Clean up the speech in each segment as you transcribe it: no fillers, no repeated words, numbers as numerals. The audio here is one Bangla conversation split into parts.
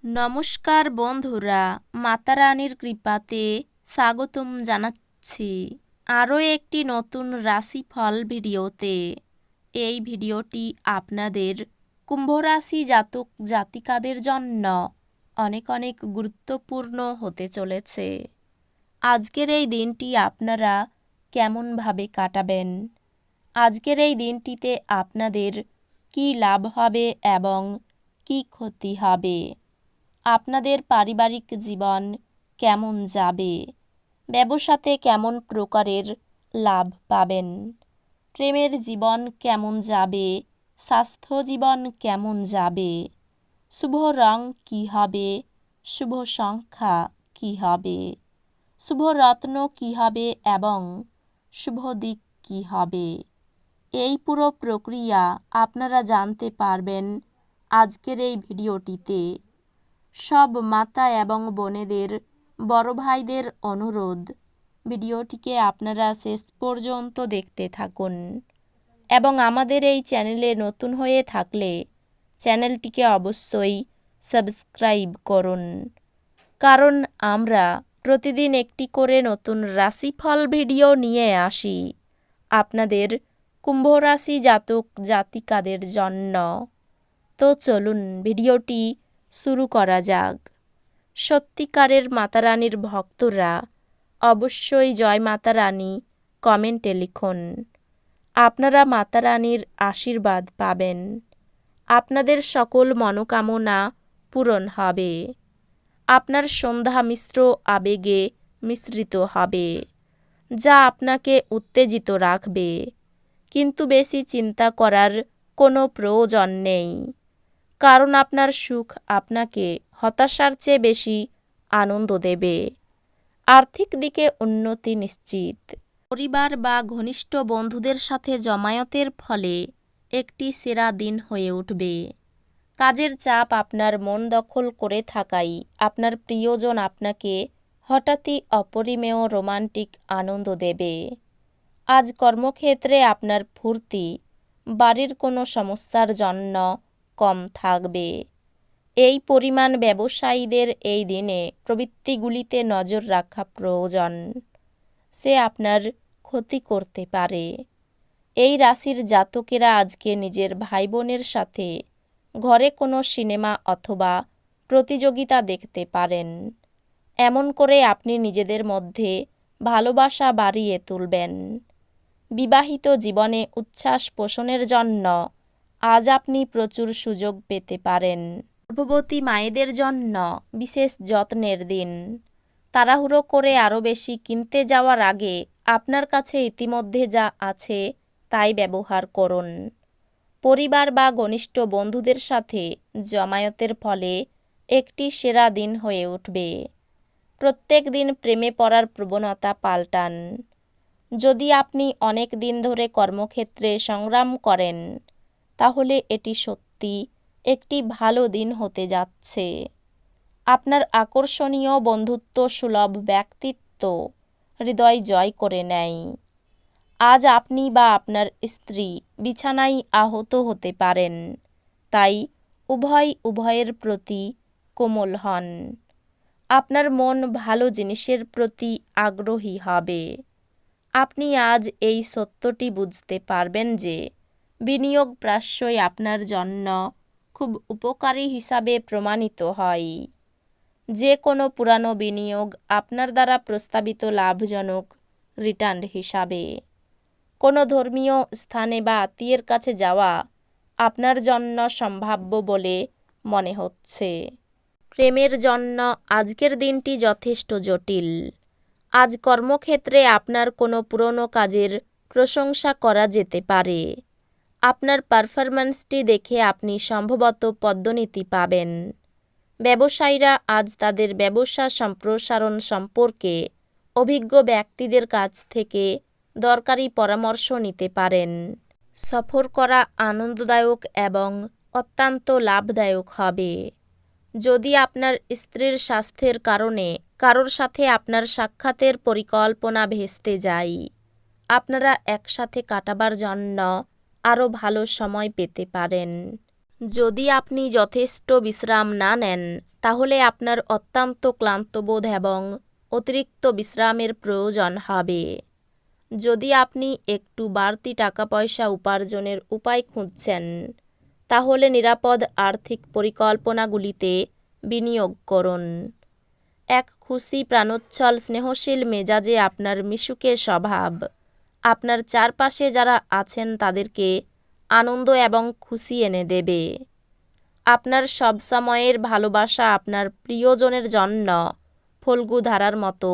নমস্কার বন্ধুরা, মাতা রানীর কৃপাতে স্বাগতম জানাচ্ছি আরও একটি নতুন রাশিফল ভিডিওতে। এই ভিডিওটি আপনাদের কুম্ভ রাশি জাতক জাতিকাদের জন্য অনেক অনেক গুরুত্বপূর্ণ হতে চলেছে। আজকের এই দিনটি আপনারা কেমনভাবে কাটাবেন, আজকের এই দিনটিতে আপনাদের কী লাভ হবে এবং কী ক্ষতি হবে, আপনাদের পারিবারিক জীবন কেমন যাবে, ব্যবসাতে কেমন প্রকারের লাভ পাবেন, প্রেমের জীবন কেমন যাবে, স্বাস্থ্য জীবন কেমন যাবে, শুভ রং কী হবে, শুভ সংখ্যা কী হবে, শুভ রত্ন কী হবে এবং শুভ দিক কী হবে, এই পুরো প্রক্রিয়া আপনারা জানতে পারবেন আজকের এই ভিডিওটিতে। সব মাতা এবং বোনেদের, বড় ভাইদের অনুরোধ, ভিডিওটিকে আপনারা শেষ পর্যন্ত দেখতে থাকুন এবং আমাদের এই চ্যানেলে নতুন হয়ে থাকলে চ্যানেলটিকে অবশ্যই সাবস্ক্রাইব করুন, কারণ আমরা প্রতিদিন একটি করে নতুন রাশিফল ভিডিও নিয়ে আসি আপনাদের কুম্ভ রাশি জাতক জাতিকাদের জন্য। তো চলুন ভিডিওটি শুরু করা যাক। সত্যিকারের মাতারানীর ভক্তরা অবশ্যই জয় মাতা রানী কমেন্টে লিখুন। আপনারা মাতারানীর আশীর্বাদ পাবেন, আপনাদের সকল মনোকামনা পূরণ হবে, আপনার সন্ধ্যা মিশ্র আবেগে মিশ্রিত হবে, যা আপনাকে উত্তেজিত রাখবে, কিন্তু বেশি চিন্তা করার কোনো প্রয়োজন নেই, কারণ আপনার সুখ আপনাকে হতাশার চেয়ে বেশি আনন্দ দেবে। আর্থিক দিকে উন্নতি নিশ্চিত। পরিবার বা ঘনিষ্ঠ বন্ধুদের সাথে জমায়েতের ফলে একটি সেরা দিন হয়ে উঠবে। কাজের চাপ আপনার মন দখল করে থাকায় আপনার প্রিয়জন আপনাকে হঠাৎই অপরিমেয় রোমান্টিক আনন্দ দেবে। আজ কর্মক্ষেত্রে আপনার ফুর্তি বাড়ির কোনো সমস্যার জন্য কম থাকবে। এই পরিমাণ ব্যবসায়ীদের এই দিনে প্রবৃত্তিগুলিতে নজর রাখা প্রয়োজন, সে আপনার ক্ষতি করতে পারে। এই রাশির জাতকেরা আজকে নিজের ভাই বোনের সাথে ঘরে কোনো সিনেমা অথবা প্রতিযোগিতা দেখতে পারেন। এমন করে আপনি নিজেদের মধ্যে ভালোবাসা বাড়িয়ে তুলবেন। বিবাহিত জীবনে উচ্ছ্বাস পোষণের জন্য আজ আপনি প্রচুর সুযোগ পেতে পারেন। গর্ভবতী মায়েদের জন্য বিশেষ যত্নের দিন। তাড়াহুড়ো করে আরও বেশি কিনতে যাওয়ার আগে আপনার কাছে ইতিমধ্যে যা আছে তাই ব্যবহার করুন। পরিবার বা ঘনিষ্ঠ বন্ধুদের সাথে জমায়েতের ফলে একটি সেরা দিন হয়ে উঠবে। প্রত্যেক দিন প্রেমে পড়ার প্রবণতা পাল্টান। যদি আপনি অনেক দিন ধরে কর্মক্ষেত্রে সংগ্রাম করেন, তাহলে এটি সত্যি একটি ভালো দিন হতে যাচ্ছে। আপনার আকর্ষণীয় বন্ধুত্ব সুলভ ব্যক্তিত্ব হৃদয় জয় করে নেয়। আজ আপনি বা আপনার স্ত্রী বিছানায় আহত হতে পারেন, তাই উভয়ের প্রতি কোমল হন। আপনার মন ভালো জিনিসের প্রতি আগ্রহী হবে। আপনি আজ এই সত্যটি বুঝতে পারবেন যে বিনিয়োগ প্রায়শই আপনার জন্য খুব উপকারী হিসাবে প্রমাণিত হয়। যে কোনো পুরানো বিনিয়োগ আপনার দ্বারা প্রস্তাবিত লাভজনক রিটার্ন হিসাবে। কোনো ধর্মীয় স্থানে বা আত্মীয়ের কাছে যাওয়া আপনার জন্য সম্ভাব্য বলে মনে হচ্ছে। প্রেমের জন্য আজকের দিনটি যথেষ্ট জটিল। আজ কর্মক্ষেত্রে আপনার কোনো পুরনো কাজের প্রশংসা করা যেতে পারে। আপনার পারফরম্যান্সটি দেখে আপনি সম্ভবত পদোন্নতি পাবেন। ব্যবসায়ীরা আজ তাদের ব্যবসা সম্প্রসারণ সম্পর্কে অভিজ্ঞ ব্যক্তিদের কাছ থেকে দরকারি পরামর্শ নিতে পারেন। সফর করা আনন্দদায়ক এবং অত্যন্ত লাভদায়ক হবে। যদি আপনার স্ত্রীর স্বাস্থ্যের কারণে কারোর সাথে আপনার সাক্ষাতের পরিকল্পনা ভেস্তে যায়, আপনারা একসাথে কাটাবার জন্য আরও ভালো সময় পেতে পারেন। যদি আপনি যথেষ্ট বিশ্রাম না নেন, তাহলে আপনার অত্যন্ত ক্লান্ত বোধ এবং অতিরিক্ত বিশ্রামের প্রয়োজন হবে। যদি আপনি একটু বাড়তি টাকা পয়সা উপার্জনের উপায় খুঁজছেন, তাহলে নিরাপদ আর্থিক পরিকল্পনাগুলিতে বিনিয়োগ করুন। এক খুশি প্রাণোচ্ছল স্নেহশীল মেজাজে আপনার মিশুকে স্বভাব আপনার চারপাশে যারা আছেন তাদেরকে আনন্দ এবং খুশি এনে দেবে। আপনার সবসময়ের ভালোবাসা আপনার প্রিয়জনের জন্য ফল্গু ধারার মতো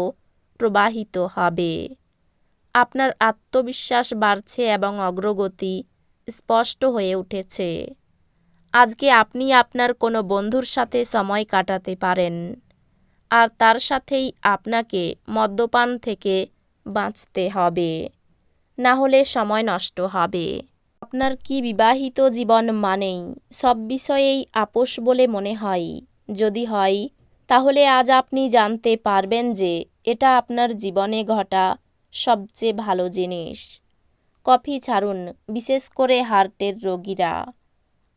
প্রবাহিত হবে। আপনার আত্মবিশ্বাস বাড়ছে এবং অগ্রগতি স্পষ্ট হয়ে উঠেছে। আজকে আপনি আপনার কোনো বন্ধুর সাথে সময় কাটাতে পারেন, আর তার সাথেই আপনাকে মদ্যপান থেকে বাঁচতে হবে, না হলে সময় নষ্ট হবে। আপনার কি বিবাহিত জীবন মানেই সব বিষয়েই আপোষ বলে মনে হয়? যদি হয়, তাহলে আজ আপনি জানতে পারবেন যে এটা আপনার জীবনে ঘটা সবচেয়ে ভালো জিনিস। কফি ছাড়ুন, বিশেষ করে হার্টের রোগীরা।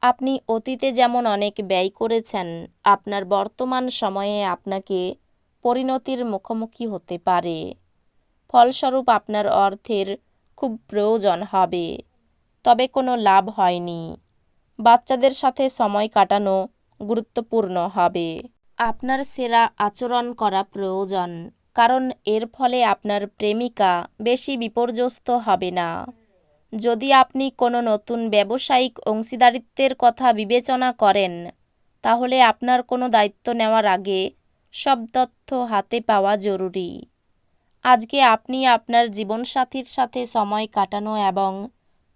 আপনি অতীতে যেমন অনেক ব্যয় করেছেন, আপনার বর্তমান সময়ে আপনাকে পরিণতির মুখোমুখি হতে পারে। ফলস্বরূপ আপনার অর্থের খুব প্রয়োজন হবে, তবে কোনো লাভ হয়নি। বাচ্চাদের সাথে সময় কাটানো গুরুত্বপূর্ণ হবে। আপনার সেরা আচরণ করা প্রয়োজন, কারণ এর ফলে আপনার প্রেমিকা বেশি বিপর্যস্ত হবে না। যদি আপনি কোনো নতুন ব্যবসায়িক অংশীদারিত্বের কথা বিবেচনা করেন, তাহলে আপনার কোনো দায়িত্ব নেওয়ার আগে সব তথ্য হাতে পাওয়া জরুরি। আজকে আপনি আপনার জীবনসাথীর সাথে সময় কাটানো এবং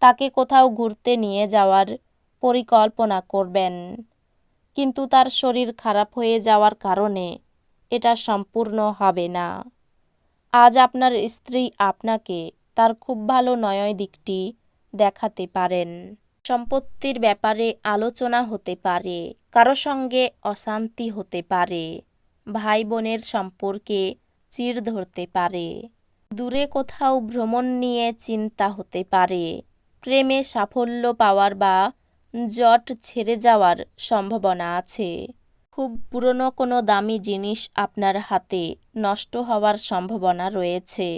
তাকে কোথাও ঘুরতে নিয়ে যাওয়ার পরিকল্পনা করবেন, কিন্তু তার শরীর খারাপ হয়ে যাওয়ার কারণে এটা সম্পূর্ণ হবে না। আজ আপনার স্ত্রী আপনাকে তার খুব ভালো নয় দিকটি দেখাতে পারেন। সম্পত্তির ব্যাপারে আলোচনা হতে পারে, কারো সঙ্গে অশান্তি হতে পারে, ভাই বোনের সম্পর্কে চিড় ধরতে পারে, দূরে কোথাও ভ্রমণ নিয়ে চিন্তা হতে পারে, প্রেমে সাফল্য পাওয়ার বা জট ছেড়ে যাওয়ার সম্ভাবনা আছে। খুব পুরনো কোনো দামি জিনিস আপনার হাতে নষ্ট হওয়ার সম্ভাবনা রয়েছে।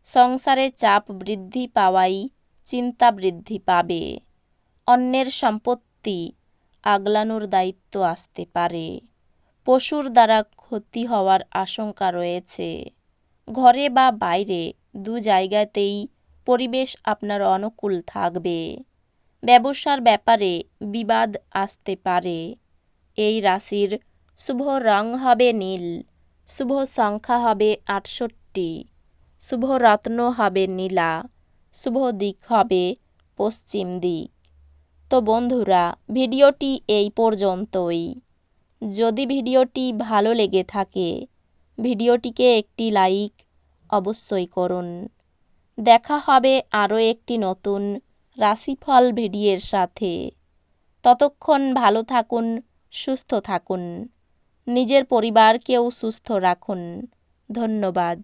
সংসারে চাপ বৃদ্ধি পাওয়ায় চিন্তা বৃদ্ধি পাবে। অন্যের সম্পত্তি আগলানোর দায়িত্ব আসতে পারে। পশুর দ্বারা ক্ষতি হওয়ার আশঙ্কা রয়েছে। ঘরে বা বাইরে দু জায়গাতেই পরিবেশ আপনার অনুকূল থাকবে। ব্যবসার ব্যাপারে বিবাদ আসতে পারে। এই রাশির শুভ রং হবে নীল, শুভ সংখ্যা হবে 68, শুভ রত্ন হবে নীলা, শুভ দিক হবে পশ্চিম দিক। তো বন্ধুরা, ভিডিওটি এই পর্যন্তই। যদি ভিডিওটি ভালো লেগে থাকে, ভিডিওটিকে একটি লাইক অবশ্যই করুন। দেখা হবে আরও একটি নতুন রাশিফল ভিডিওর সাথে। ততক্ষণ ভালো থাকুন, সুস্থ থাকুন, নিজের পরিবারকেও সুস্থ রাখুন। ধন্যবাদ।